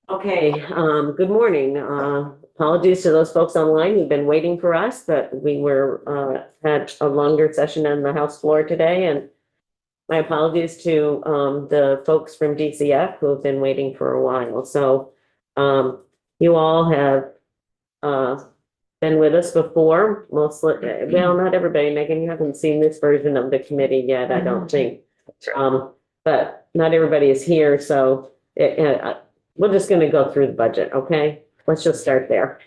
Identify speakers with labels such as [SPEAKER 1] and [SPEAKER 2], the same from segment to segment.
[SPEAKER 1] Okay, good morning. Apologies to those folks online who've been waiting for us, but we had a longer session on the House floor today, and my apologies to the folks from DCF who have been waiting for a while. So you all have uh been with us before, mostly, well, not everybody. Megan, you haven't seen this version of the committee yet, I don't think. But not everybody is here, so we're just gonna go through the budget, okay? Let's just start there.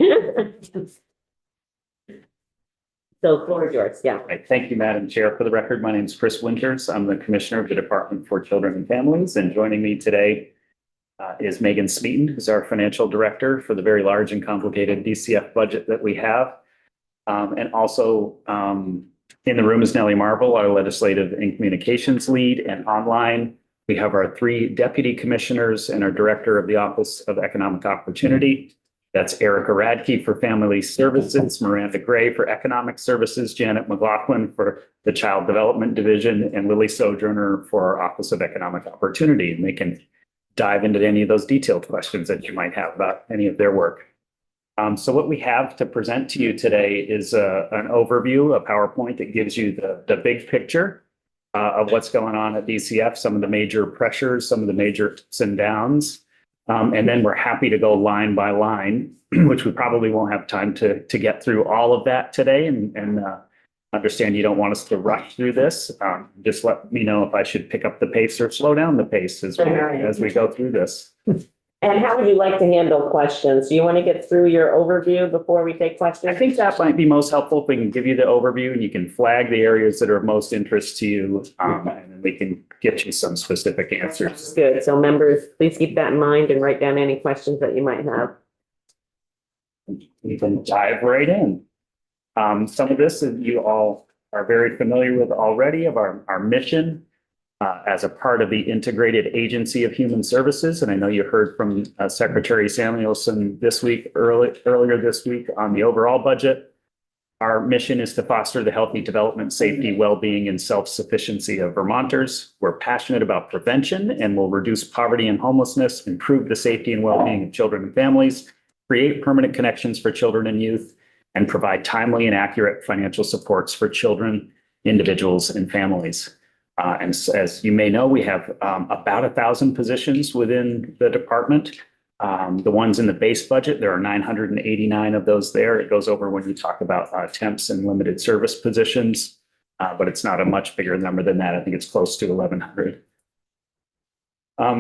[SPEAKER 1] So floor is yours, yeah.
[SPEAKER 2] Right. Thank you, Madam Chair. For the record, my name is Chris Winters. I'm the Commissioner of the Department for Children and Families, and joining me today is Megan Smeaton, who's our Financial Director for the very large and complicated DCF budget that we have. And also in the room is Nellie Marvel, our Legislative and Communications Lead, and online we have our three Deputy Commissioners and our Director of the Office of Economic Opportunity. That's Erica Radke for Family Services, Miranda Gray for Economic Services, Janet McLaughlin for the Child Development Division, and Lily Sojourner for our Office of Economic Opportunity. And they can dive into any of those detailed questions that you might have about any of their work. So what we have to present to you today is an overview, a PowerPoint that gives you the big picture of what's going on at DCF, some of the major pressures, some of the major ups and downs. And then we're happy to go line by line, which we probably won't have time to get through all of that today, and understand you don't want us to rush through this. Just let me know if I should pick up the pace or slow down the pace as we go through this.
[SPEAKER 1] And how would you like to handle questions? Do you want to get through your overview before we take questions?
[SPEAKER 2] I think that might be most helpful if we can give you the overview and you can flag the areas that are of most interest to you, and then we can get you some specific answers.
[SPEAKER 1] Good. So members, please keep that in mind and write down any questions that you might have.
[SPEAKER 2] We can dive right in. Some of this you all are very familiar with already of our mission as a part of the Integrated Agency of Human Services. And I know you heard from Secretary Samuelson earlier this week on the overall budget. Our mission is to foster the healthy development, safety, well-being, and self-sufficiency of Vermonters. We're passionate about prevention and will reduce poverty and homelessness, improve the safety and well-being of children and families, create permanent connections for children and youth, and provide timely and accurate financial supports for children, individuals, and families. And as you may know, we have about 1,000 positions within the department. The ones in the base budget, there are 989 of those there. It goes over when you talk about temps and limited service positions, but it's not a much bigger number than that. I think it's close to 1,100.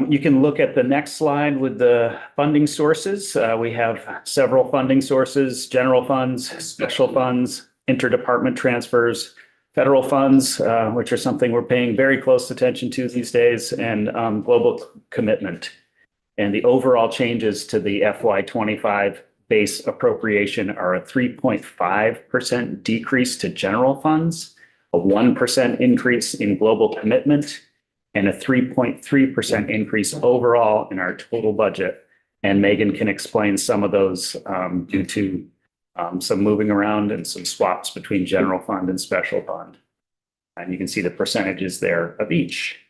[SPEAKER 2] You can look at the next slide with the funding sources. We have several funding sources: general funds, special funds, interdepartment transfers, federal funds, which are something we're paying very close attention to these days, and global commitment. And the overall changes to the FY25 base appropriation are a 3.5% decrease to general funds, a 1% increase in global commitment, and a 3.3% increase overall in our total budget. And Megan can explain some of those due to some moving around and some swaps between general fund and special fund. And you can see the percentages there of each.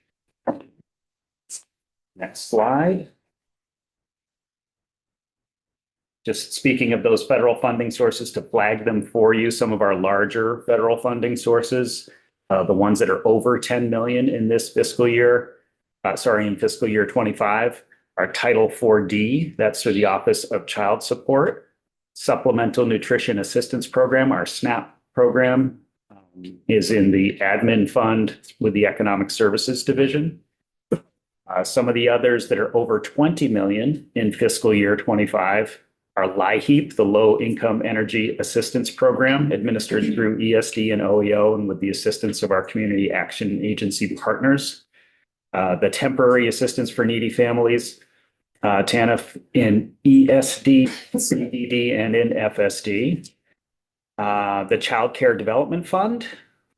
[SPEAKER 2] Next slide. Just speaking of those federal funding sources, to flag them for you, some of our larger federal funding sources, the ones that are over 10 million in this fiscal year, in fiscal year 25, are Title 4D, that's through the Office of Child Support. Supplemental Nutrition Assistance Program, our SNAP program, is in the admin fund with the Economic Services Division. Some of the others that are over 20 million in fiscal year 25 are LIHEAP, the Low Income Energy Assistance Program, administered through ESD and OEO and with the assistance of our Community Action Agency partners. The Temporary Assistance for Needy Families, TANF in ESD, CDD, and in FSD. The Child Care Development Fund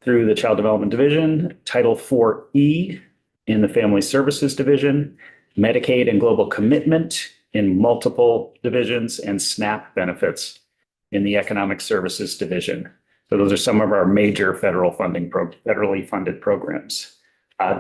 [SPEAKER 2] through the Child Development Division, Title 4E in the Family Services Division, Medicaid and Global Commitment in multiple divisions, and SNAP benefits in the Economic Services Division. So those are some of our major federally funded programs.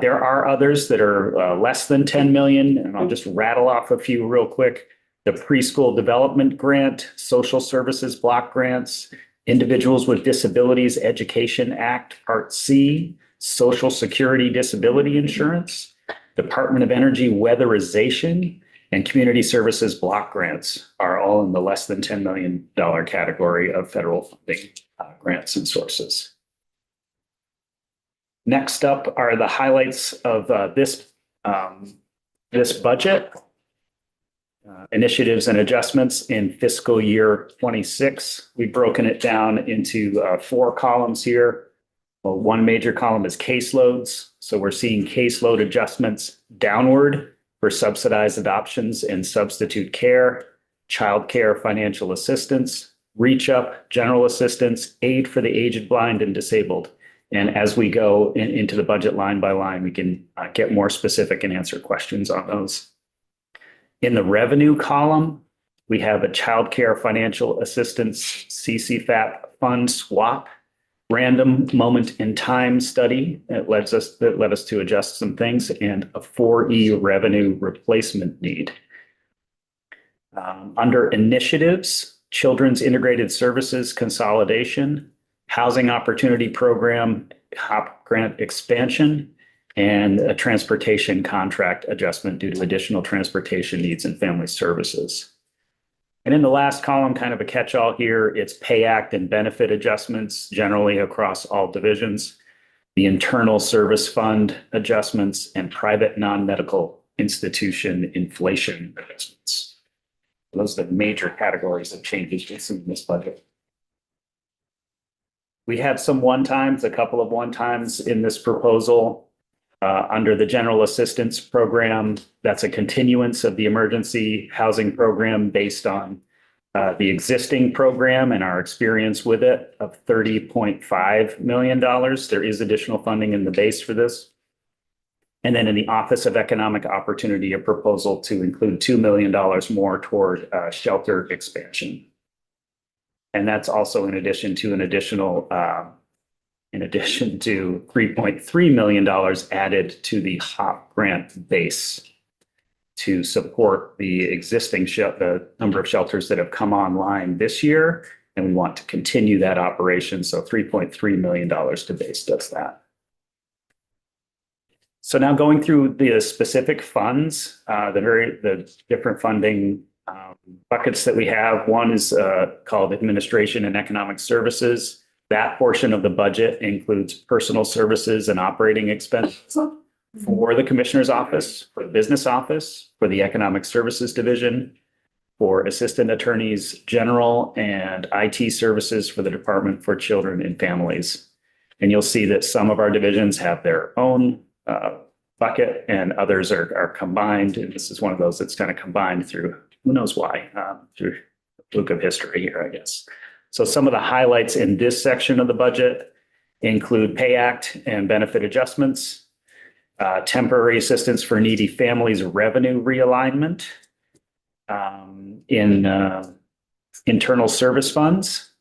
[SPEAKER 2] There are others that are less than 10 million, and I'll just rattle off a few real quick. the preschool development grant, social services block grants, Individuals with Disabilities Education Act, Part C, Social Security Disability Insurance, Department of Energy weatherization, and community services block grants are all in the less than $10 million category of federal funding grants and sources. Next up are the highlights of this budget. Initiatives and adjustments in fiscal year 26. We've broken it down into 4 columns here. Well, one major column is caseloads. So we're seeing caseload adjustments downward for subsidized adoptions and substitute care, child care financial assistance, reach up, general assistance, aid for the aged, blind, and disabled. And as we go into the budget line by line, we can get more specific and answer questions on those. In the revenue column, we have a child care financial assistance CCFAP fund swap, random moment in time study that led us to adjust some things, and a 4E revenue replacement need. Under initiatives, Children's Integrated Services Consolidation, Housing Opportunity Program, HOP grant expansion, and a transportation contract adjustment due to additional transportation needs and family services. And in the last column, kind of a catch-all here, it's pay act and benefit adjustments generally across all divisions, the internal service fund adjustments, and private non-medical institution inflation adjustments. Those are the major categories of changes in this budget. We have some one-times, a couple of one-times in this proposal. Under the General Assistance Program, that's a continuance of the emergency housing program based on the existing program and our experience with it of $30.5 million. There is additional funding in the base for this. And then in the Office of Economic Opportunity, a proposal to include $2 million more toward shelter expansion. And that's also in addition to $3.3 million added to the HOP grant base to support the existing the number of shelters that have come online this year. And we want to continue that operation. So $3.3 million to base does that. So now going through the specific funds, the different funding buckets that we have. One is called Administration and Economic Services. That portion of the budget includes personal services and operating expenses for the Commissioner's Office, for the Business Office, for the Economic Services Division, for Assistant Attorneys General, and IT services for the Department for Children and Families. And you'll see that some of our divisions have their own bucket and others are combined. And this is one of those that's kind of combined through who knows why, through the fluke of history here, I guess. So some of the highlights in this section of the budget include pay act and benefit adjustments, temporary assistance for needy families revenue realignment, in internal service funds,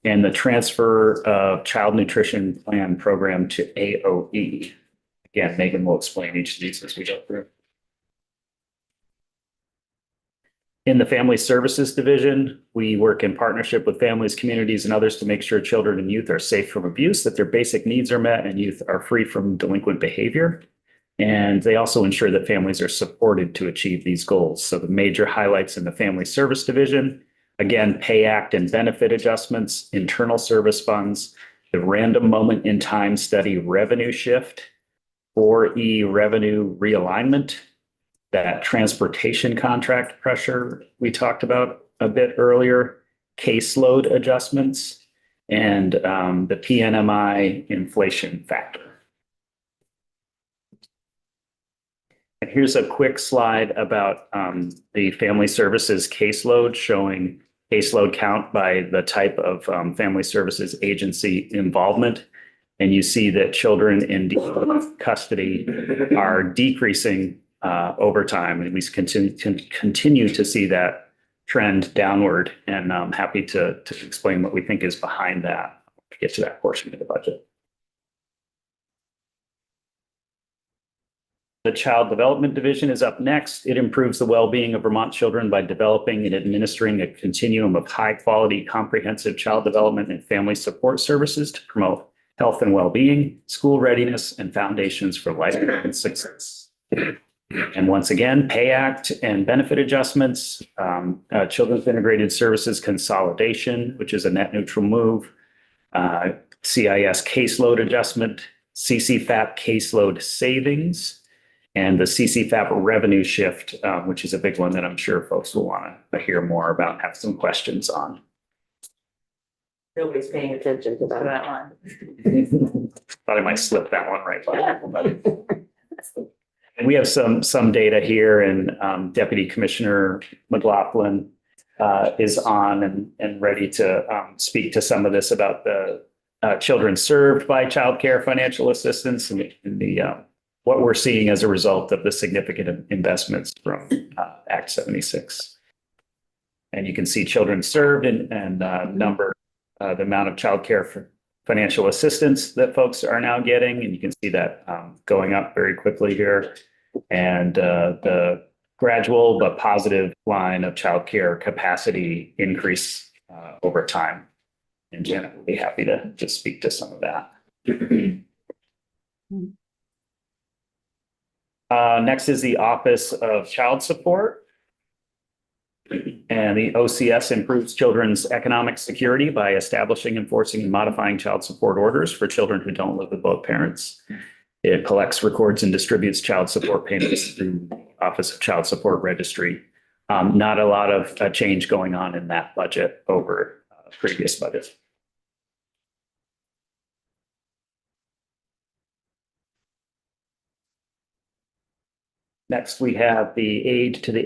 [SPEAKER 2] and the transfer of child nutrition plan program to AOE. Again, Megan will explain each of these as we go through. In the Family Services Division, we work in partnership with families, communities, and others to make sure children and youth are safe from abuse, that their basic needs are met, and youth are free from delinquent behavior. And they also ensure that families are supported to achieve these goals. So the major highlights in the Family Service Division, again, pay act and benefit adjustments, internal service funds, the random moment in time study revenue shift, 4E revenue realignment, that transportation contract pressure we talked about a bit earlier, caseload adjustments, and the PNMI inflation factor. And here's a quick slide about the Family Services caseload, showing caseload count by the type of family services agency involvement. And you see that children in custody are decreasing over time, and we continue to see that trend downward. And I'm happy to explain what we think is behind that to get to that portion of the budget. The Child Development Division is up next. It improves the well-being of Vermont children by developing and administering a continuum of high-quality, comprehensive child development and family support services to promote health and well-being, school readiness, and foundations for life success. And once again, Pay Act and benefit adjustments, Children's Integrated Services Consolidation, which is a net neutral move, CIS caseload adjustment, CCFAP caseload savings, and the CCFAP revenue shift, which is a big one that I'm sure folks will want to hear more about, have some questions on.
[SPEAKER 1] Nobody's paying attention to that.
[SPEAKER 2] Thought I might slip that one right by. And we have some data here, and Deputy Commissioner McLaughlin is on and ready to speak to some of this about the children served by childcare financial assistance and the what we're seeing as a result of the significant investments from Act 76. And you can see children served and number, the amount of childcare financial assistance that folks are now getting. And you can see that going up very quickly here. And the gradual but positive line of childcare capacity increase over time. And Janet will be happy to speak to some of that. Next is the Office of Child Support. And the OCS improves children's economic security by establishing, enforcing, and modifying child support orders for children who don't live with both parents. It collects, records, and distributes child support payments through the Office of Child Support Registry. Not a lot of change going on in that budget over previous budgets. Next, we have the Aid to the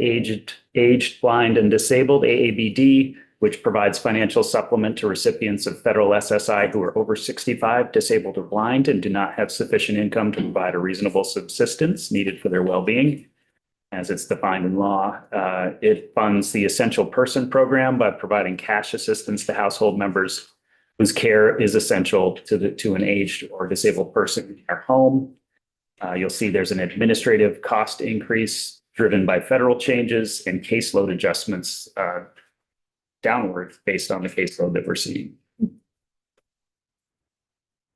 [SPEAKER 2] Aged, Blind, and Disabled, AABD, which provides financial supplement to recipients of federal SSI who are over 65, disabled, or blind, and do not have sufficient income to provide a reasonable subsistence needed for their well-being. As it's defined in law, it funds the Essential Person Program by providing cash assistance to household members whose care is essential to an aged or disabled person in their home. You'll see there's an administrative cost increase driven by federal changes and caseload adjustments downward based on the caseload that we're seeing.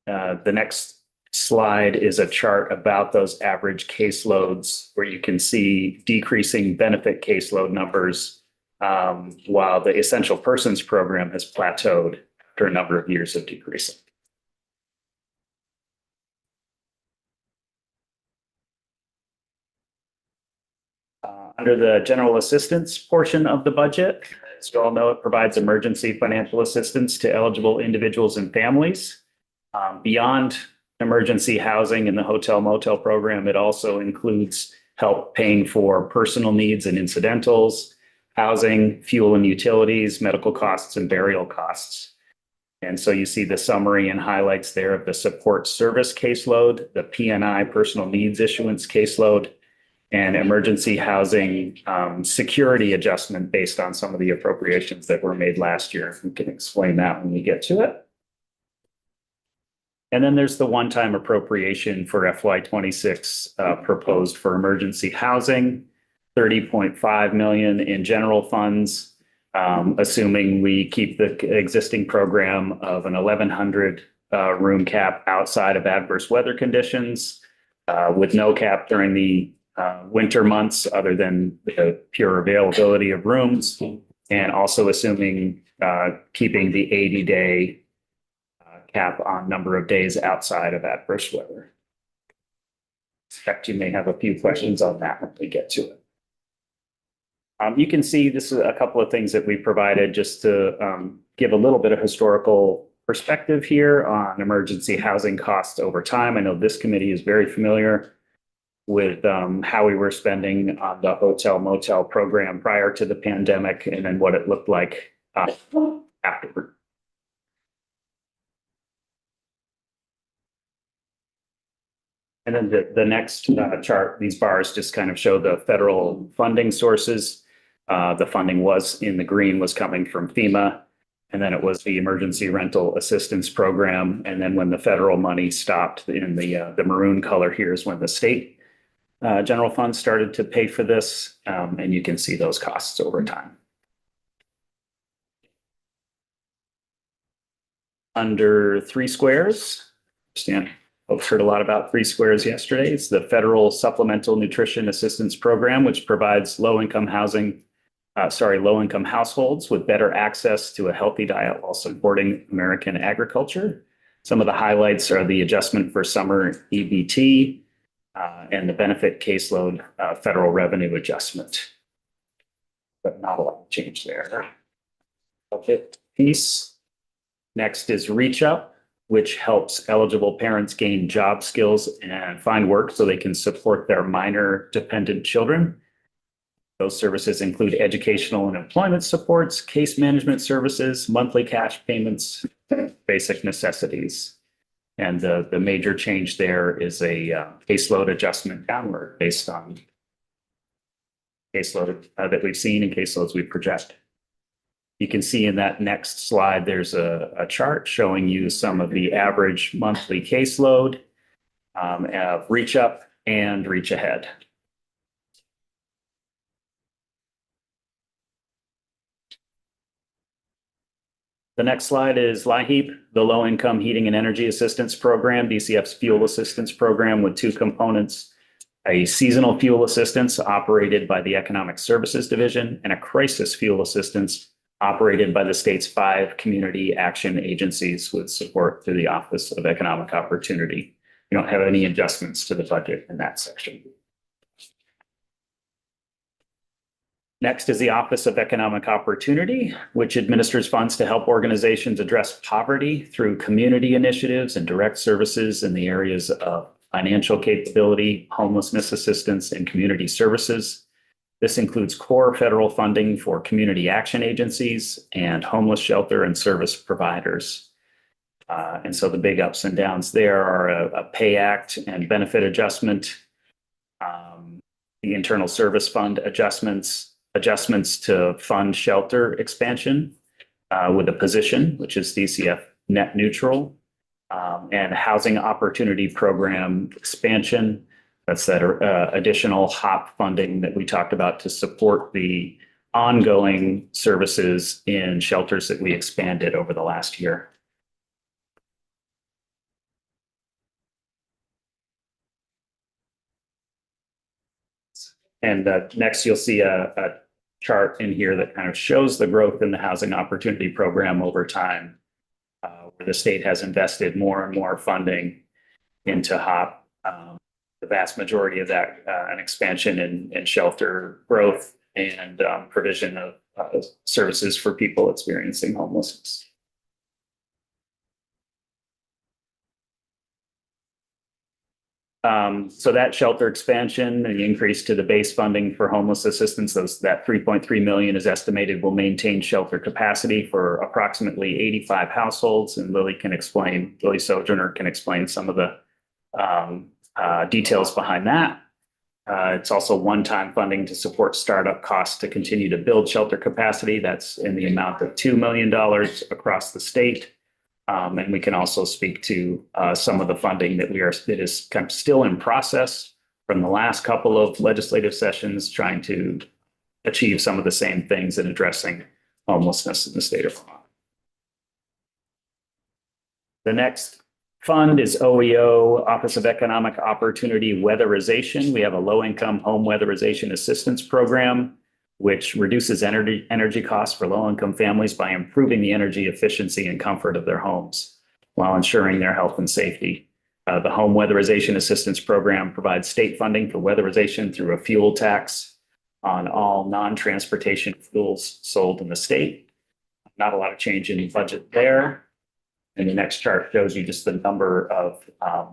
[SPEAKER 2] The next slide is a chart about those average caseloads where you can see decreasing benefit caseload numbers while the Essential Persons Program has plateaued after a number of years of decreasing. Under the general assistance portion of the budget, as you all know, it provides emergency financial assistance to eligible individuals and families. Beyond emergency housing and the hotel motel program, it also includes help paying for personal needs and incidentals, housing, fuel and utilities, medical costs, and burial costs. And so you see the summary and highlights there of the support service caseload, the PNI personal needs issuance caseload, and emergency housing security adjustment based on some of the appropriations that were made last year. We can explain that when we get to it. And then there's the one-time appropriation for FY26 proposed for emergency housing, $30.5 million in general funds, assuming we keep the existing program of an 1,100 room cap outside of adverse weather conditions, with no cap during the winter months other than the pure availability of rooms, and also assuming keeping the 80-day cap on number of days outside of adverse weather. Expect you may have a few questions on that when we get to it. You can see this is a couple of things that we provided just to give a little bit of historical perspective here on emergency housing costs over time. I know this committee is very familiar with how we were spending on the hotel motel program prior to the pandemic and then what it looked like afterward. And then the next chart, these bars just kind of show the federal funding sources. The funding was in the green, was coming from FEMA, and then it was the Emergency Rental Assistance Program. And then when the federal money stopped in the maroon color here is when the state general fund started to pay for this, and you can see those costs over time. Under Three Squares, understand folks heard a lot about Three Squares yesterday. It's the Federal Supplemental Nutrition Assistance Program, which provides low-income households with better access to a healthy diet while supporting American agriculture. Some of the highlights are the adjustment for summer EBT and the benefit caseload federal revenue adjustment. But not a lot of change there. Okay, piece. Next is Reach Up, which helps eligible parents gain job skills and find work so they can support their minor dependent children. Those services include educational and employment supports, case management services, monthly cash payments, basic necessities. And the major change there is a caseload adjustment downward based on caseload that we've seen and caseloads we project. You can see in that next slide, there's a chart showing you some of the average monthly caseload of Reach Up and Reach Ahead. The next slide is LIHEAP, the Low Income Heating and Energy Assistance Program, DCF's fuel assistance program with two components, a seasonal fuel assistance operated by the Economic Services Division and a crisis fuel assistance operated by the state's 5 community action agencies with support through the Office of Economic Opportunity. We don't have any adjustments to the budget in that section. Next is the Office of Economic Opportunity, which administers funds to help organizations address poverty through community initiatives and direct services in the areas of financial capability, homelessness assistance, and community services. This includes core federal funding for community action agencies and homeless shelter and service providers. And so the big ups and downs there are a pay act and benefit adjustment, the internal service fund adjustments to fund shelter expansion with a position, which is DCF net neutral, and housing opportunity program expansion. That's that additional HOP funding that we talked about to support the ongoing services in shelters that we expanded over the last year. And next, you'll see a chart in here that kind of shows the growth in the housing opportunity program over time, where the state has invested more and more funding into HOP. The vast majority of that, an expansion in shelter growth and provision of services for people experiencing homelessness. So that shelter expansion and the increase to the base funding for homeless assistance, that 3.3 million is estimated will maintain shelter capacity for approximately 85 households. And Lily Sojourner can explain some of the details behind that. It's also one-time funding to support startup costs to continue to build shelter capacity. That's in the amount of $2 million across the state. And we can also speak to some of the funding that is kind of still in process from the last couple of legislative sessions, trying to achieve some of the same things in addressing homelessness in the state of Vermont. The next fund is OEO, Office of Economic Opportunity Weatherization. We have a low-income home weatherization assistance program, which reduces energy costs for low-income families by improving the energy efficiency and comfort of their homes while ensuring their health and safety. The Home Weatherization Assistance Program provides state funding for weatherization through a fuel tax on all non-transportation fuels sold in the state. Not a lot of change in budget there. And the next chart shows you just the number of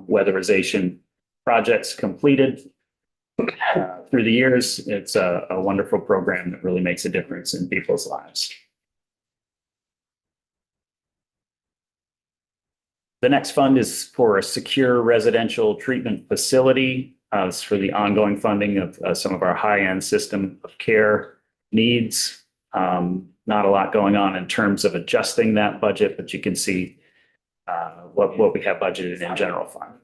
[SPEAKER 2] weatherization projects completed through the years. It's a wonderful program that really makes a difference in people's lives. The next fund is for a secure residential treatment facility. It's for the ongoing funding of some of our high-end system of care needs. Not a lot going on in terms of adjusting that budget, but you can see what we have budgeted in general fund.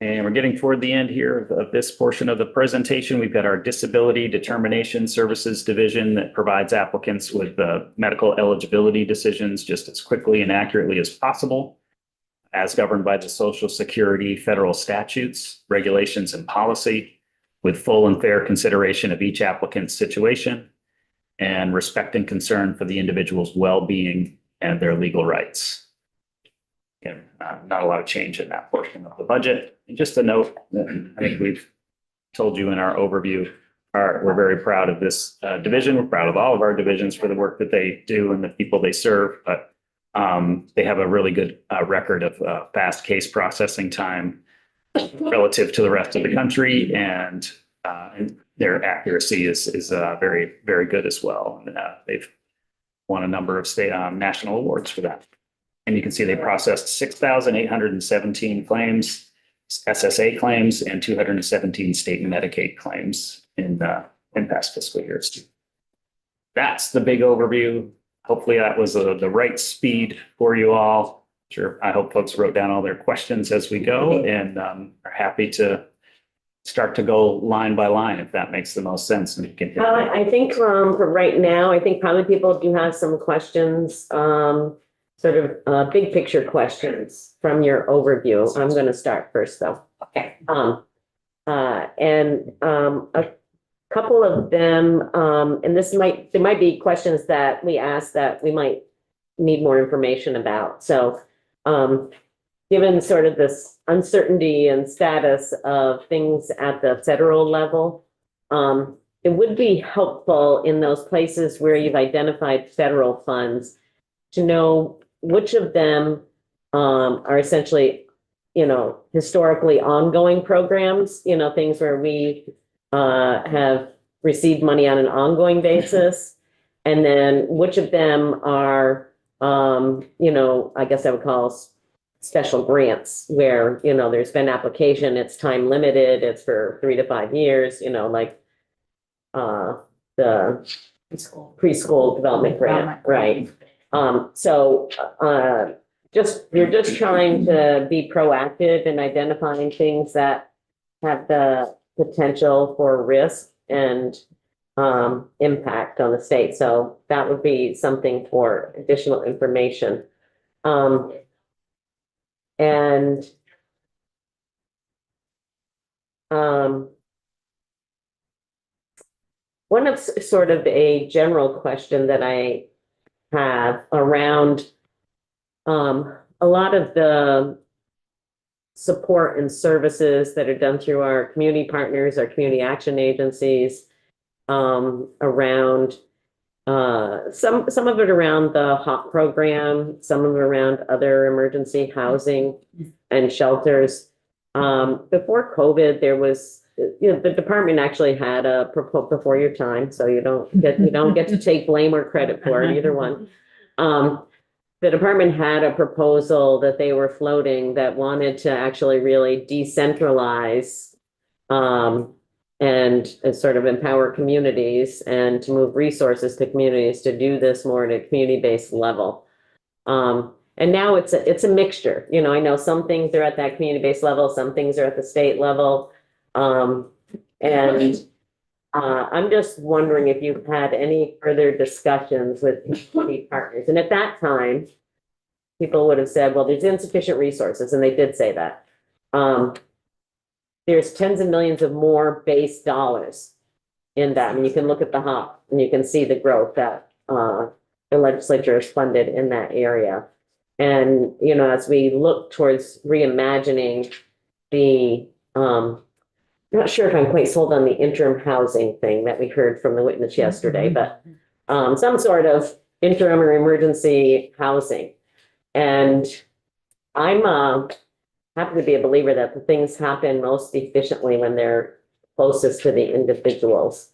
[SPEAKER 2] And we're getting toward the end here of this portion of the presentation. We've got our Disability Determination Services Division that provides applicants with medical eligibility decisions just as quickly and accurately as possible, as governed by the Social Security federal statutes, regulations, and policy, with full and fair consideration of each applicant's situation and respect and concern for the individual's well-being and their legal rights. Again, not a lot of change in that portion of the budget. And just a note that I think we've told you in our overview, we're very proud of this division. We're proud of all of our divisions for the work that they do and the people they serve, but they have a really good record of fast case processing time relative to the rest of the country, and their accuracy is very, very good as well. And they've won a number of state national awards for that. And you can see they processed 6,817 claims, SSA claims, and 217 state Medicaid claims in past fiscal years. That's the big overview. Hopefully that was the right speed for you all. Sure. I hope folks wrote down all their questions as we go and are happy to start to go line by line, if that makes the most sense. And
[SPEAKER 1] I think for right now, I think probably people do have some questions, sort of big picture questions from your overview. I'm going to start first though.
[SPEAKER 3] Okay.
[SPEAKER 1] A couple of them, and there might be questions that we ask that we might need more information about. So, given sort of this uncertainty and status of things at the federal level, it would be helpful in those places where you've identified federal funds to know which of them are essentially, historically ongoing programs, things where we have received money on an ongoing basis. And then which of them are, I guess I would call special grants where, there's been application, it's time limited, it's for 3 to 5 years, like the preschool development grant, right? So you're just trying to be proactive in identifying things that have the potential for risk and impact on the state. So that would be something for additional information. One of sort of a general question that I have around a lot of the support and services that are done through our community partners, our community action agencies, around some of it around the HOP program, some of it around other emergency housing and shelters. Before COVID, there was, the department actually had a proposal before your time, so you don't get to take blame or credit for it, either one. The department had a proposal that they were floating that wanted to actually really decentralize and sort of empower communities and to move resources to communities to do this more at a community-based level. And now it's a mixture. I know some things are at that community-based level, some things are at the state level. I'm just wondering if you've had any further discussions with community partners. And at that time, people would have said, well, there's insufficient resources, and they did say that. There's tens of millions of more base dollars in that. And you can look at the HOP and you can see the growth that the legislature has funded in that area. And, as we look towards reimagining the, I'm not sure if I'm quite sold on the interim housing thing that we heard from the witness yesterday, but some sort of interim or emergency housing. And I'm happy to be a believer that the things happen most efficiently when they're closest to the individuals.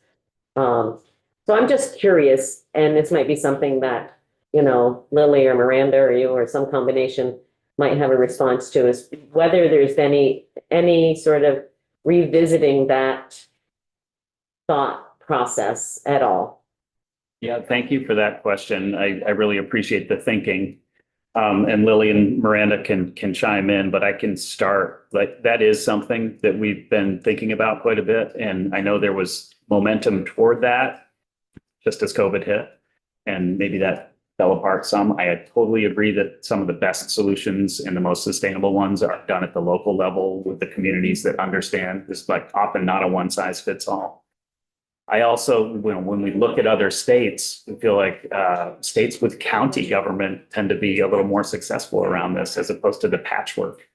[SPEAKER 1] So I'm just curious, and this might be something that, Lily or Miranda or you or some combination might have a response to, is whether there's any sort of revisiting that thought process at all.
[SPEAKER 2] Yeah, thank you for that question. I really appreciate the thinking. And Lily and Miranda can chime in, but I can start. Like, that is something that we've been thinking about quite a bit. And I know there was momentum toward that just as COVID hit, and maybe that fell apart some. I totally agree that some of the best solutions and the most sustainable ones are done at the local level with the communities that understand. It's like often not a one size fits all. I also, when we look at other states, we feel like states with county government tend to be a little more successful around this as opposed to the patchwork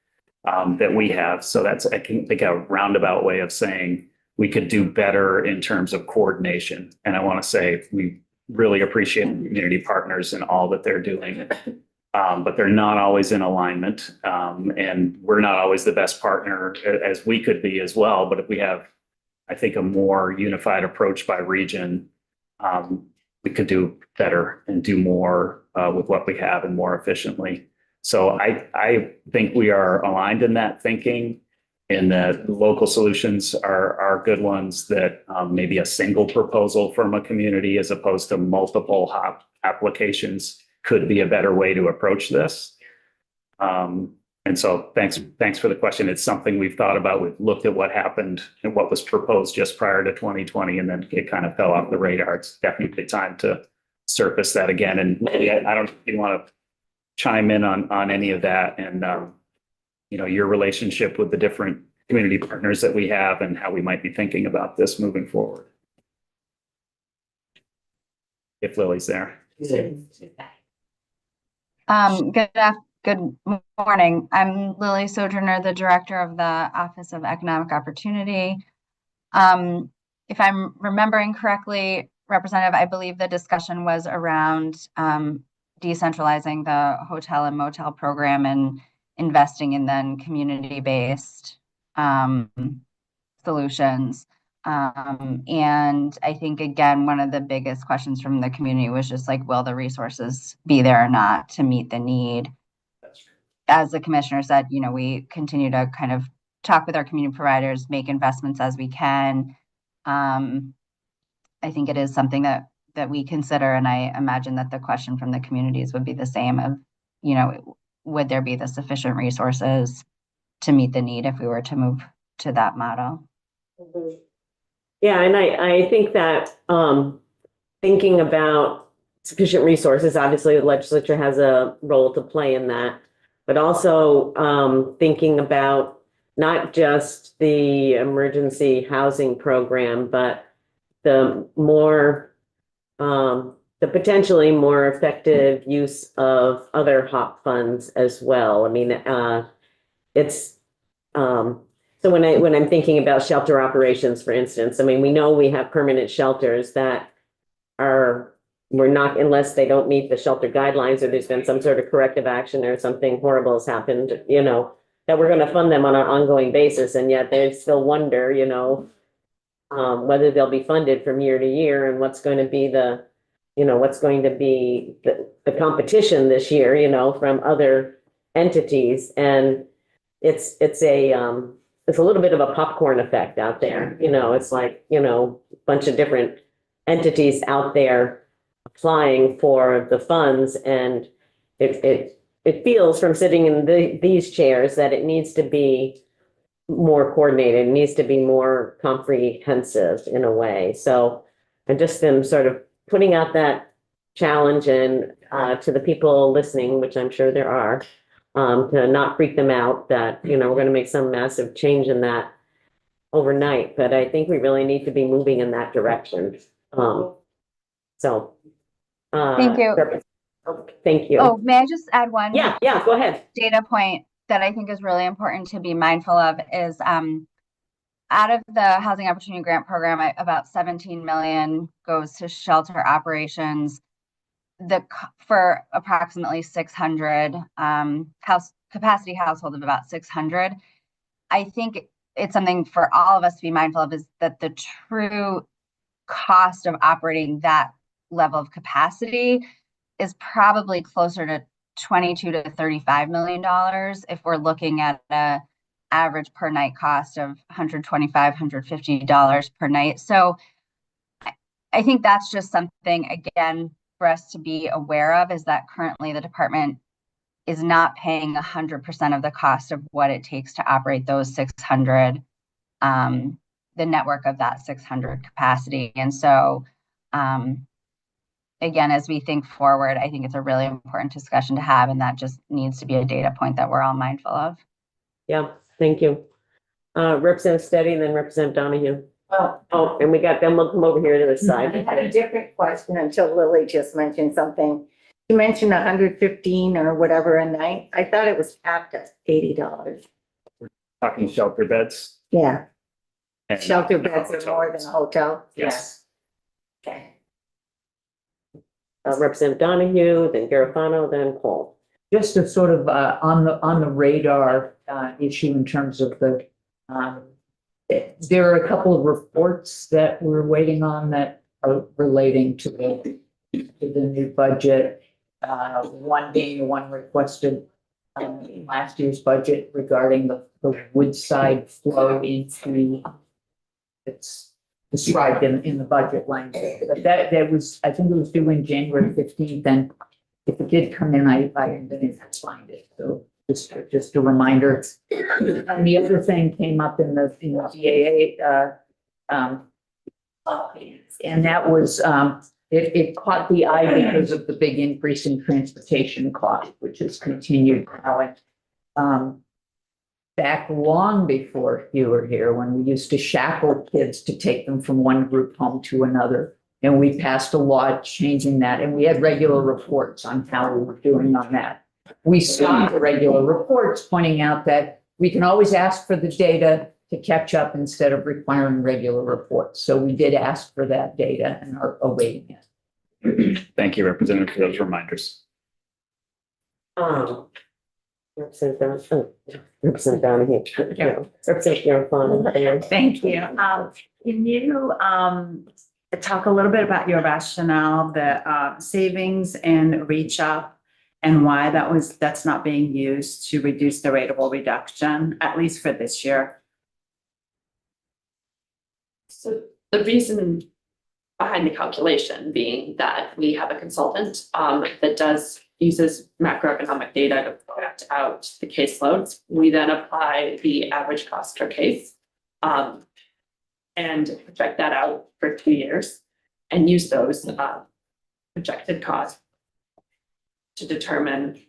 [SPEAKER 2] that we have. So that's, I think, a roundabout way of saying we could do better in terms of coordination. And I want to say we really appreciate community partners and all that they're doing. But they're not always in alignment. And we're not always the best partner as we could be as well. But if we have, I think, a more unified approach by region, we could do better and do more with what we have and more efficiently. So I think we are aligned in that thinking, and that local solutions are good ones, that maybe a single proposal from a community as opposed to multiple hop applications could be a better way to approach this. And so thanks for the question. It's something we've thought about. We've looked at what happened and what was proposed just prior to 2020, and then it kind of fell off the radar. It's definitely time to surface that again. And maybe I don't know if you want to chime in on any of that, and your relationship with the different community partners that we have and how we might be thinking about this moving forward. If Lily's there.
[SPEAKER 3] Good morning. I'm Lily Sojourner, the director of the Office of Economic Opportunity. If I'm remembering correctly, Representative, I believe the discussion was around decentralizing the hotel and motel program and investing in then community-based solutions. And I think, again, one of the biggest questions from the community was just like, will the resources be there or not to meet the need? As the commissioner said, we continue to kind of talk with our community providers, make investments as we can. I think it is something that we consider, and I imagine that the question from the communities would be the same of, would there be the sufficient resources to meet the need if we were to move to that model?
[SPEAKER 1] Yeah, and I think that thinking about sufficient resources, obviously the legislature has a role to play in that, but also thinking about not just the emergency housing program, but the potentially more effective use of other HOP funds as well. I mean, it's so when I'm thinking about shelter operations, for instance, I mean, we know we have permanent shelters that we're not, unless they don't meet the shelter guidelines or there's been some sort of corrective action or something horrible has happened, that we're going to fund them on an ongoing basis. And yet they still wonder, whether they'll be funded from year to year and what's going to be the competition this year, from other entities. And it's a little bit of a popcorn effect out there. It's like, a bunch of different entities out there applying for the funds. And it feels from sitting in these chairs that it needs to be more coordinated, it needs to be more comprehensive in a way. So I just am sort of putting out that challenge and to the people listening, which I'm sure there are, to not freak them out that, we're going to make some massive change in that overnight. But I think we really need to be moving in that direction.
[SPEAKER 3] Thank you.
[SPEAKER 1] Thank you.
[SPEAKER 3] Oh, may I just add one?
[SPEAKER 1] Yeah, go ahead.
[SPEAKER 3] Data point that I think is really important to be mindful of is out of the Housing Opportunity Grant Program, about 17 million goes to shelter operations. For approximately 600 capacity household of about 600. I think it's something for all of us to be mindful of, is that the true cost of operating that level of capacity is probably closer to $22 to $35 million if we're looking at a average per night cost of $125, $150 per night. So I think that's just something, again, for us to be aware of, is that currently the department is not paying 100% of the cost of what it takes to operate those 600, the network of that 600 capacity. And so, again, as we think forward, I think it's a really important discussion to have, and that just needs to be a data point that we're all mindful of.
[SPEAKER 1] Yeah, thank you. Representative Steady and then Representative Donahue. Oh, and then we'll come over here to the
[SPEAKER 4] I
[SPEAKER 1] side.
[SPEAKER 4] had a different question until Lily just mentioned something. You mentioned 115 or whatever a night. I thought it was capped at $80.
[SPEAKER 2] Talking shelter beds.
[SPEAKER 4] Yeah,
[SPEAKER 2] and
[SPEAKER 4] shelter
[SPEAKER 2] not
[SPEAKER 4] beds are more than a hotel.
[SPEAKER 2] Yes.
[SPEAKER 4] Yeah. Okay.
[SPEAKER 1] Representative Donahue, then Garofano, then Cole.
[SPEAKER 5] Just a sort of on the radar issue in terms of the there are a couple of reports that we're waiting on that are relating to the new budget. One being the one requested in last year's budget regarding the Woodside flow into, it's described in the budget language. But that was, I think it was due in January 15th, and if it did come in, I didn't even find it. So just a reminder. And the other thing came up in the GAA, and that was it caught the eye because of the big increase in transportation cost, which has continued now. And back long before you were here, when we used to shackle kids to take them from one group home to another, and we passed a law changing that, and we had regular reports on how we were doing on that. We stopped the regular reports, pointing out that we can always ask for the data to catch up instead of requiring regular reports. So we did ask for that data and are awaiting it.
[SPEAKER 2] Thank you, Representative, for those reminders.
[SPEAKER 1] Representative Donahue. No, Representative Garofano.
[SPEAKER 6] Thank you. Can you talk a little bit about your rationale, the savings and reach up, and why that's not being used to reduce the rateable reduction, at least for this year?
[SPEAKER 7] So the reason behind the calculation being that we have a consultant that uses macroeconomic data to project out the caseloads. We then apply the average cost per case and project that out for 2 years and use those projected costs to determine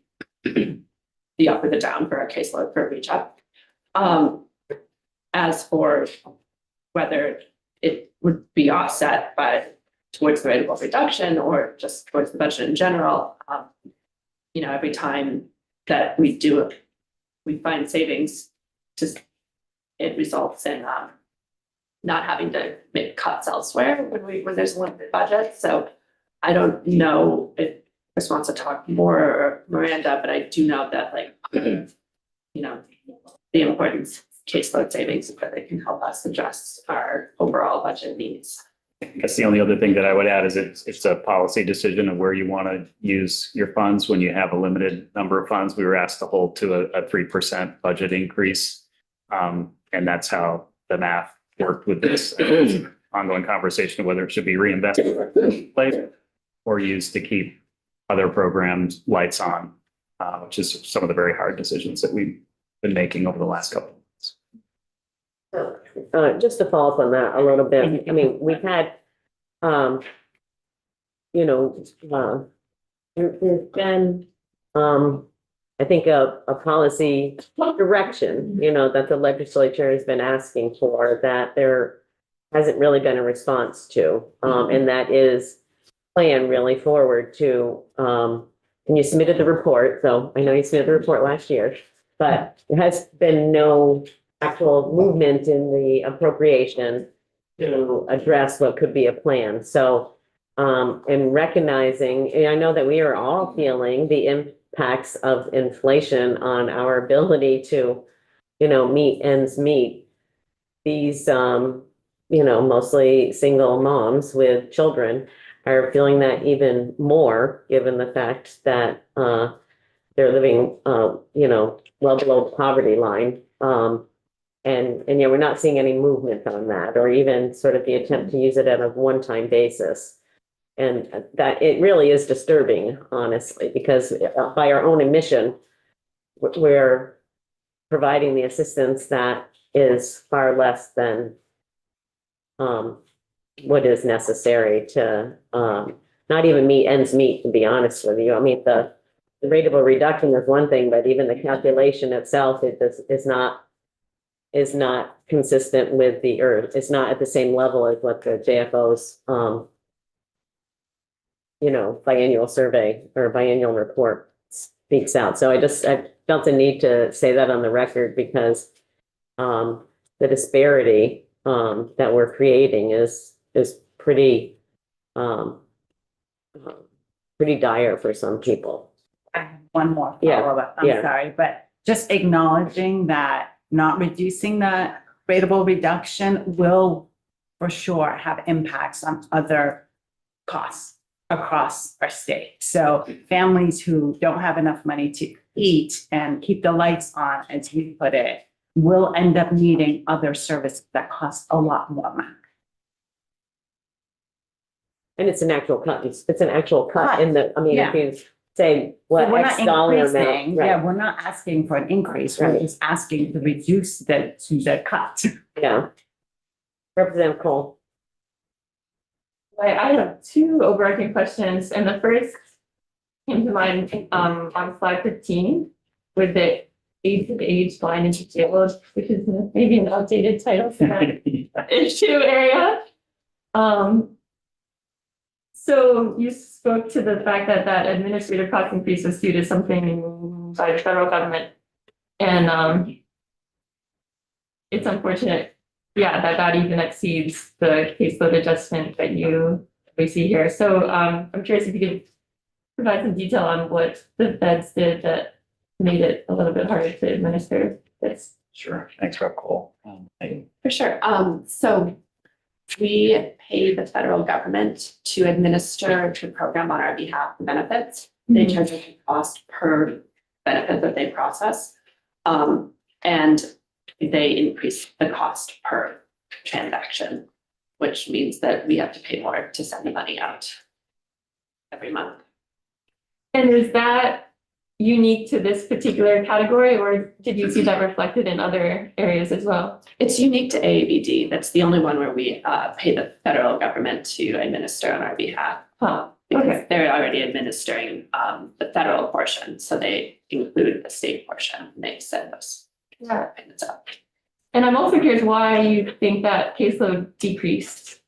[SPEAKER 7] the up or the down for a caseload for reach up. As for whether it would be offset towards the rateable reduction or just towards the budget in general, every time that we find savings, it results in not having to make cuts elsewhere when there's a limited budget. So I don't know if Chris wants to talk more, or Miranda, but I do know that the importance of caseload savings, but they can help us address our overall budget needs.
[SPEAKER 2] I guess the only other thing that I would add is it's a policy decision of where you want to use your funds. When you have a limited number of funds, we were asked to hold to a 3% budget increase. And that's how the math worked with this ongoing conversation of whether it should be reinvested or used to keep other programs lights on, which is some of the very hard decisions that we've been making over the last couple of months.
[SPEAKER 1] Just to follow up on that a little bit, I mean, we've had, there's been, I think a policy direction, that the legislature has been asking for that there hasn't really been a response to, and that is plan really forward to, and you submitted the report, so I know you submitted the report last year, but there has been no actual movement in the appropriation to address what could be a plan. So, and recognizing, and I know that we are all feeling the impacts of inflation on our ability to, meet ends meet. These, mostly single moms with children are feeling that even more, given the fact that they're living, well below the poverty line. And we're not seeing any movement on that, or even sort of the attempt to use it at a one-time basis. And that it really is disturbing, honestly, because by our own admission, we're providing the assistance that is far less than what is necessary to, not even meet ends meet, to be honest with you. I mean, the rateable reduction is one thing, but even the calculation itself is not consistent with or it's not at the same level as what the JFO's, biannual survey or biannual report speaks out. So I felt the need to say that on the record because the disparity that we're creating is pretty pretty dire for some people.
[SPEAKER 6] I have one more
[SPEAKER 1] Yeah,
[SPEAKER 6] follow-up, I'm
[SPEAKER 1] yeah.
[SPEAKER 6] sorry, but just acknowledging that not reducing that rateable reduction will for sure have impacts on other costs across our state. So families who don't have enough money to eat and keep the lights on, as you put it, will end up needing other services that cost a lot more money.
[SPEAKER 1] And it's an actual cut. It's an actual cut in the, I mean, if
[SPEAKER 6] Yeah.
[SPEAKER 1] you say what
[SPEAKER 6] So we're
[SPEAKER 1] X
[SPEAKER 6] not
[SPEAKER 1] dollar
[SPEAKER 6] increasing,
[SPEAKER 1] amount,
[SPEAKER 6] yeah,
[SPEAKER 1] right,
[SPEAKER 6] we're not asking for an increase, we're
[SPEAKER 1] Right.
[SPEAKER 6] just asking to reduce the cut.
[SPEAKER 1] yeah. Representative Cole.
[SPEAKER 7] I have two overarching questions, and the first came to mind on slide 15 with the aids of the age, blind and disabled, which is maybe an outdated title for that issue area. So you spoke to the fact that that administrative cost increase was due to something by the federal government. And it's unfortunate, yeah, that even exceeds the caseload adjustment that we see here. So I'm curious if you could provide some detail on what the feds did that made it a little bit harder to administer this.
[SPEAKER 2] Sure. Thanks, Rep. Cole.
[SPEAKER 8] For sure. So we pay the federal government to administer the program on our behalf, the benefits. They charge us a cost per benefit that they process. And they increase the cost per transaction, which means that we have to pay more to send the money out every month.
[SPEAKER 7] And is that unique to this particular category, or did you see that reflected in other areas as well?
[SPEAKER 8] It's unique to AABD. That's the only one where we pay the federal government to administer on our behalf.
[SPEAKER 7] Huh.
[SPEAKER 8] Because
[SPEAKER 7] Okay.
[SPEAKER 8] they're already administering the federal portion, so they include the state portion, and they send us
[SPEAKER 7] Yeah.
[SPEAKER 8] payments up.
[SPEAKER 7] And I'm also curious why you think that caseload decreased,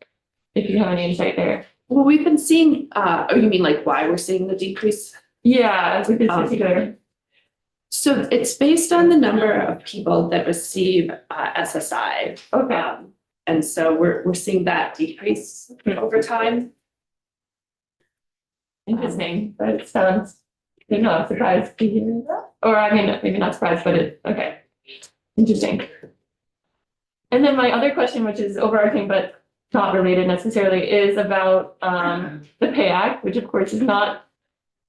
[SPEAKER 7] if you have any insight there.
[SPEAKER 8] Well, we've been seeing, oh, you mean like why we're seeing the decrease?
[SPEAKER 7] Yeah, with this particular.
[SPEAKER 8] So it's based on the number of people that receive SSI.
[SPEAKER 7] Okay.
[SPEAKER 8] And so we're seeing that decrease over time.
[SPEAKER 7] Interesting, but it sounds, no, I'm surprised to hear that. Or I mean, maybe not surprised, but okay. Interesting. And then my other question, which is overarching but not related necessarily, is about the Pay Act, which of course is not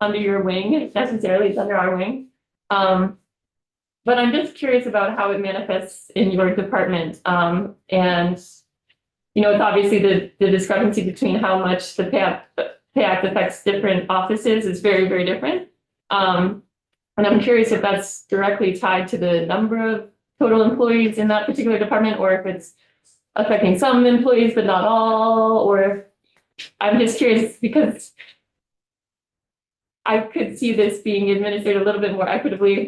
[SPEAKER 7] under your wing necessarily, it's under our wing. But I'm just curious about how it manifests in your department. And it's obviously the discrepancy between how much the Pay Act affects different offices is very, very different. And I'm curious if that's directly tied to the number of total employees in that particular department, or if it's affecting some employees but not all, or I'm just curious because I could see this being administered a little bit more equitably,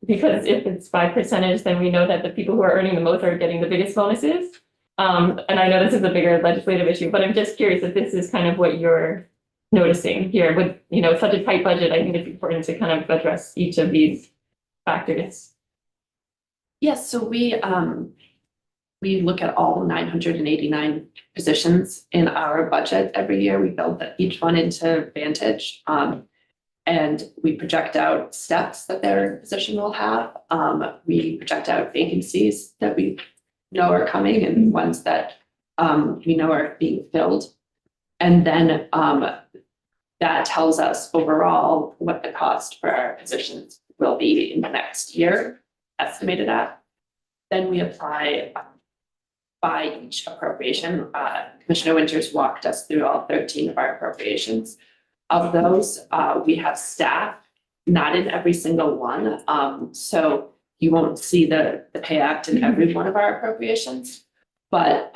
[SPEAKER 7] because if it's by percentage, then we know that the people who are earning the most are getting the biggest bonuses. And I know this is a bigger legislative issue, but I'm just curious if this is kind of what you're noticing here with, such a tight budget. I think it's important to kind of address each of these factors.
[SPEAKER 8] Yes, so we look at all 989 positions in our budget every year. We build each one into Vantage. And we project out steps that their position will have. We project out vacancies that we know are coming and ones that we know are being filled. And then that tells us overall what the cost for our positions will be in the next year, estimated at. Then we apply by each appropriation. Commissioner Winters walked us through all 13 of our appropriations. Of those, we have staff not in every single one. So you won't see the pay act in every one of our appropriations. But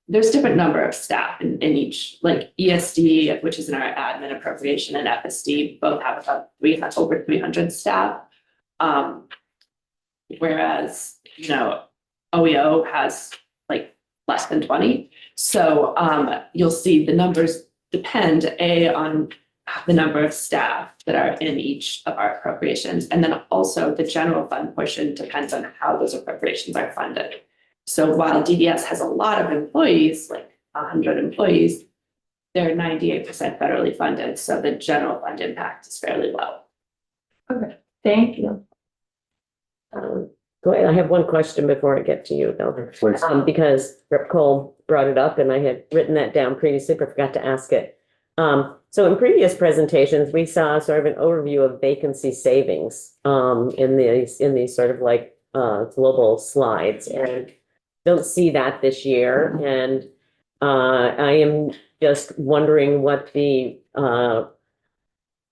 [SPEAKER 8] there's different number of staff in each, like ESD, which is in our admin appropriation, and FSD both have about over 300 staff. Whereas, OEO has like less than 20. So you'll see the numbers depend on the number of staff that are in each of our appropriations. And then also the general fund portion depends on how those appropriations are funded. So while DDS has a lot of employees, like 100 employees, they're 98% federally funded. So the general fund impact is fairly low.
[SPEAKER 4] Thank you.
[SPEAKER 1] Go ahead. I have one question before I get to you, though.
[SPEAKER 2] Please.
[SPEAKER 1] Because Rep. Cole brought it up and I had written that down previously, but forgot to ask it. So in previous presentations, we saw sort of an overview of vacancy savings in these sort of like global slides, and don't see that this year. And I am just wondering what the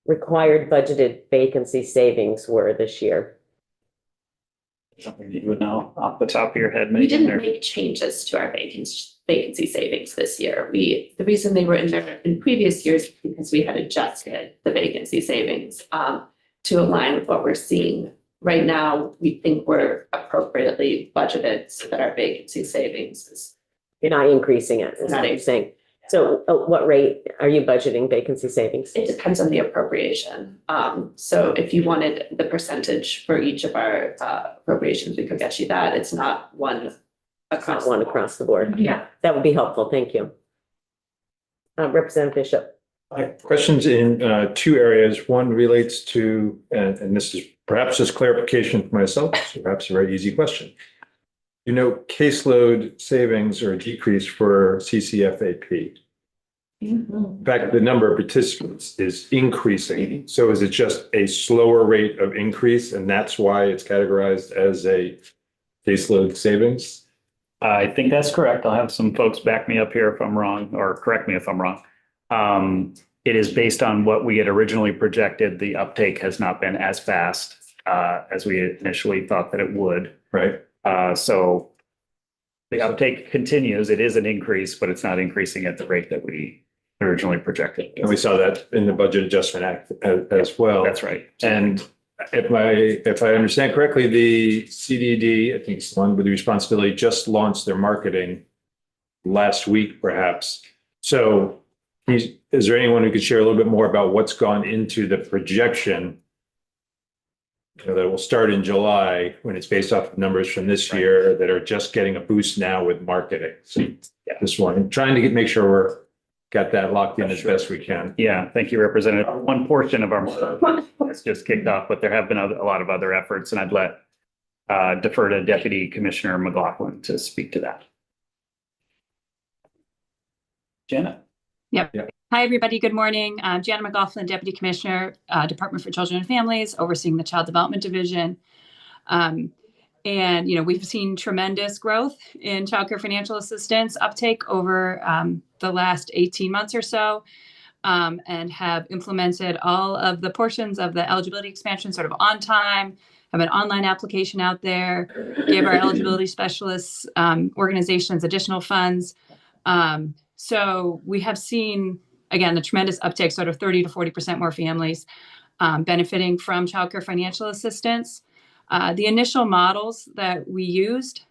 [SPEAKER 1] required budgeted vacancy savings were this year.
[SPEAKER 2] Something that you would know off the top of your head,
[SPEAKER 8] We
[SPEAKER 2] Megan,
[SPEAKER 8] didn't
[SPEAKER 2] or-
[SPEAKER 8] make changes to our vacancy savings this year. The reason they were in there in previous years is because we had adjusted the vacancy savings to align with what we're seeing. Right now, we think we're appropriately budgeted so that our vacancy savings is.
[SPEAKER 1] You're not increasing it, is
[SPEAKER 8] Not
[SPEAKER 1] what you're saying. So what rate are you budgeting vacancy savings?
[SPEAKER 8] It depends on the appropriation. So if you wanted the percentage for each of our appropriations, we could get you that. It's not one across.
[SPEAKER 1] Not one across the board.
[SPEAKER 8] Yeah.
[SPEAKER 1] That would be helpful. Thank you. Representative Bishop.
[SPEAKER 9] Questions in two areas. One relates to, and this is perhaps just clarification for myself, so perhaps a very easy question. Caseload savings or decrease for CCFAP. In fact, the number of participants is increasing. So is it just a slower rate of increase and that's why it's categorized as a caseload savings?
[SPEAKER 2] I think that's correct. I'll have some folks back me up here if I'm wrong, or correct me if I'm wrong. It is based on what we had originally projected. The uptake has not been as fast as we initially thought that it would.
[SPEAKER 9] Right.
[SPEAKER 2] So the uptake continues. It is an increase, but it's not increasing at the rate that we originally projected.
[SPEAKER 9] And we saw that in the Budget Adjustment Act as well.
[SPEAKER 2] That's right.
[SPEAKER 9] And if I understand correctly, the CDD, I think it's the one with the responsibility, just launched their marketing last week, perhaps. So is there anyone who could share a little bit more about what's gone into the projection that will start in July when it's based off of numbers from this year that are just getting a boost now with marketing? So this one, trying to make sure we're got that locked in as best we can.
[SPEAKER 2] Yeah, thank you, Representative. One portion of our has just kicked off, but there have been a lot of other efforts, and I'd defer to Deputy Commissioner McLaughlin to speak to that. Janet?
[SPEAKER 10] Hi, everybody. Good morning. Janet McLaughlin, Deputy Commissioner, Department for Children and Families, overseeing the Child Development Division. And, we've seen tremendous growth in childcare financial assistance uptake over the last 18 months or so, and have implemented all of the portions of the eligibility expansion sort of on time, have an online application out there, gave our eligibility specialists organizations additional funds. So we have seen, again, the tremendous uptake, sort of 30 to 40% more families benefiting from childcare financial assistance. The initial models that we used,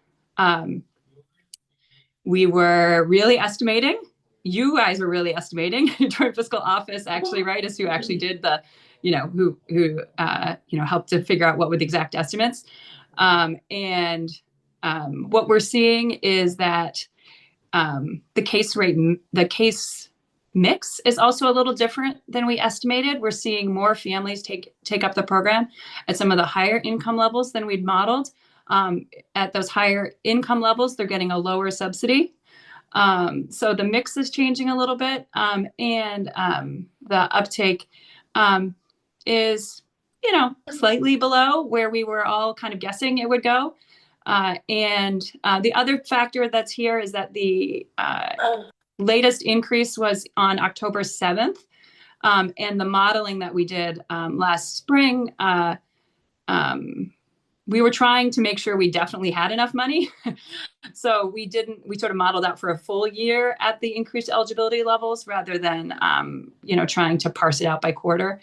[SPEAKER 10] we were really estimating. You guys were really estimating. Joint Fiscal Office actually, right, is who actually did the, who helped to figure out what were the exact estimates. And what we're seeing is that the case mix is also a little different than we estimated. We're seeing more families take up the program at some of the higher income levels than we'd modeled. At those higher income levels, they're getting a lower subsidy. So the mix is changing a little bit, and the uptake is, slightly below where we were all kind of guessing it would go. And the other factor that's here is that the latest increase was on October 7th. And the modeling that we did last spring, we were trying to make sure we definitely had enough money. So we sort of modeled out for a full year at the increased eligibility levels rather than, trying to parse it out by quarter.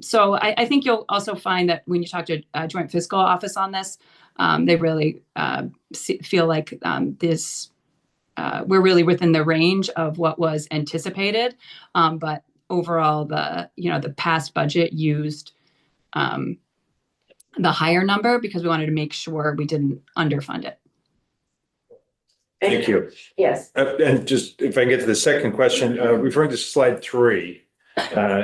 [SPEAKER 10] So I think you'll also find that when you talk to a joint fiscal office on this, they really feel like we're really within the range of what was anticipated. But overall, the past budget used the higher number because we wanted to make sure we didn't underfund it.
[SPEAKER 9] Thank you.
[SPEAKER 1] Yes.
[SPEAKER 9] And just if I can get to the second question, referring to slide 3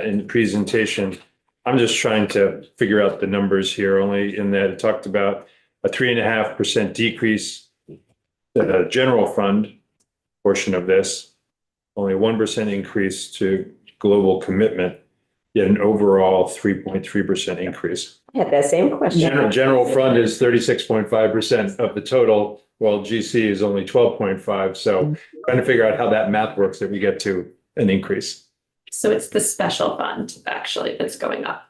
[SPEAKER 9] in the presentation, I'm just trying to figure out the numbers here, only in that it talked about a 3.5% decrease, the general fund portion of this, only 1% increase to global commitment, yet an overall 3.3% increase.
[SPEAKER 1] I had that same question.
[SPEAKER 9] General fund is 36.5% of the total, while GC is only 12.5. So trying to figure out how that math works that we get to an increase.
[SPEAKER 8] So it's the special fund actually that's going up.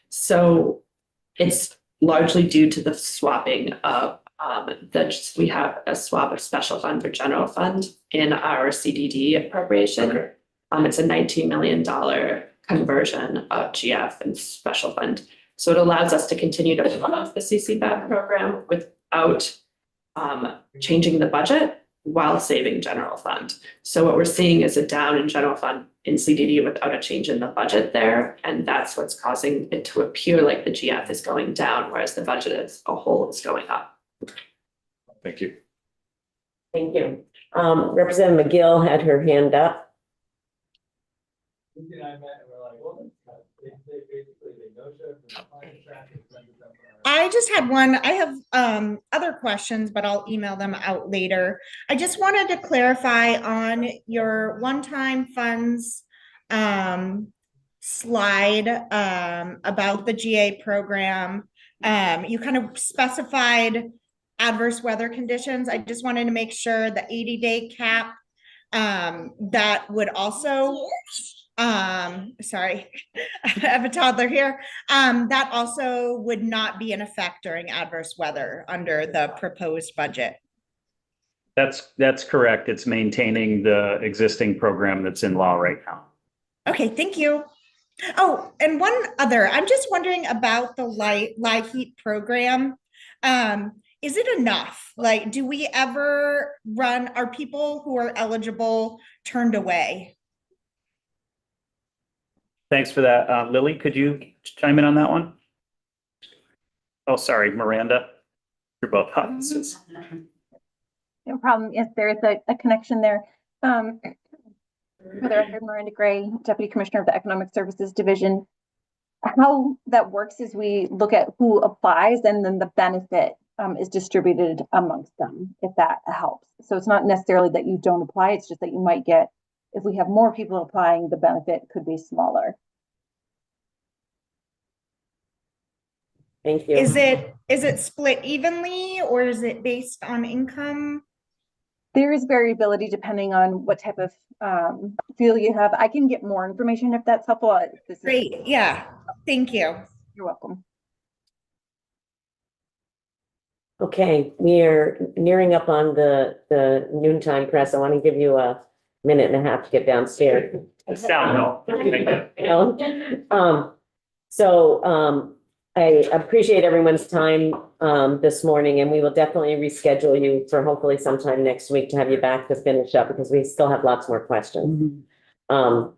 [SPEAKER 8] So it's largely due to the swapping of we have a swap of special fund for general fund in our CDD appropriation.
[SPEAKER 9] Okay.
[SPEAKER 8] It's a $19 million conversion of GF and special fund. So it allows us to continue to fund the CCBAP program without changing the budget while saving general fund. So what we're seeing is a down in general fund in CDD without a change in the budget there. And that's what's causing it to appear like the GF is going down, whereas the budget as a whole is going up.
[SPEAKER 9] Thank you.
[SPEAKER 1] Thank you. Representative McGill had her hand up.
[SPEAKER 11] I just had one. I have other questions, but I'll email them out later. I just wanted to clarify on your one-time funds slide about the GA program. You kind of specified adverse weather conditions. I just wanted to make sure the 80-day cap that would also sorry, I have a toddler here. That also would not be in effect during adverse weather under the proposed budget.
[SPEAKER 2] That's correct. It's maintaining the existing program that's in law right now.
[SPEAKER 11] Okay, thank you. Oh, and one other, I'm just wondering about the live heat program. Is it enough? Like, do we ever are people who are eligible turned away?
[SPEAKER 2] Thanks for that. Lily, could you chime in on that one? Oh, sorry, Miranda. You're both offices.
[SPEAKER 12] No problem. Yes, there is a connection there. For the record, Miranda Gray, Deputy Commissioner of the Economic Services Division. How that works is we look at who applies and then the benefit is distributed amongst them, if that helps. So it's not necessarily that you don't apply, it's just that you might get, if we have more people applying, the benefit could be smaller.
[SPEAKER 1] Thank you.
[SPEAKER 11] Is it split evenly or is it based on income?
[SPEAKER 12] There is variability depending on what type of field you have. I can get more information if that's helpful.
[SPEAKER 11] Great, yeah, thank you.
[SPEAKER 12] You're welcome.
[SPEAKER 1] Okay, we are nearing up on the noontime press. I want to give you a minute and a half to get downstairs.
[SPEAKER 2] It's downhill.
[SPEAKER 1] I appreciate everyone's time this morning, and we will definitely reschedule you for hopefully sometime next week to have you back to finish up because we still have lots more questions. But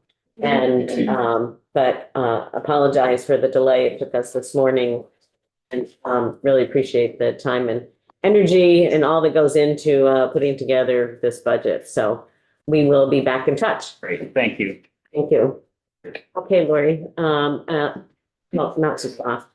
[SPEAKER 1] apologize for the delay it took us this morning, and really appreciate the time and energy and all that goes into putting together this budget. So we will be back in touch.
[SPEAKER 2] Great, thank you.
[SPEAKER 1] Thank you. Okay, Lori. Well, not so fast.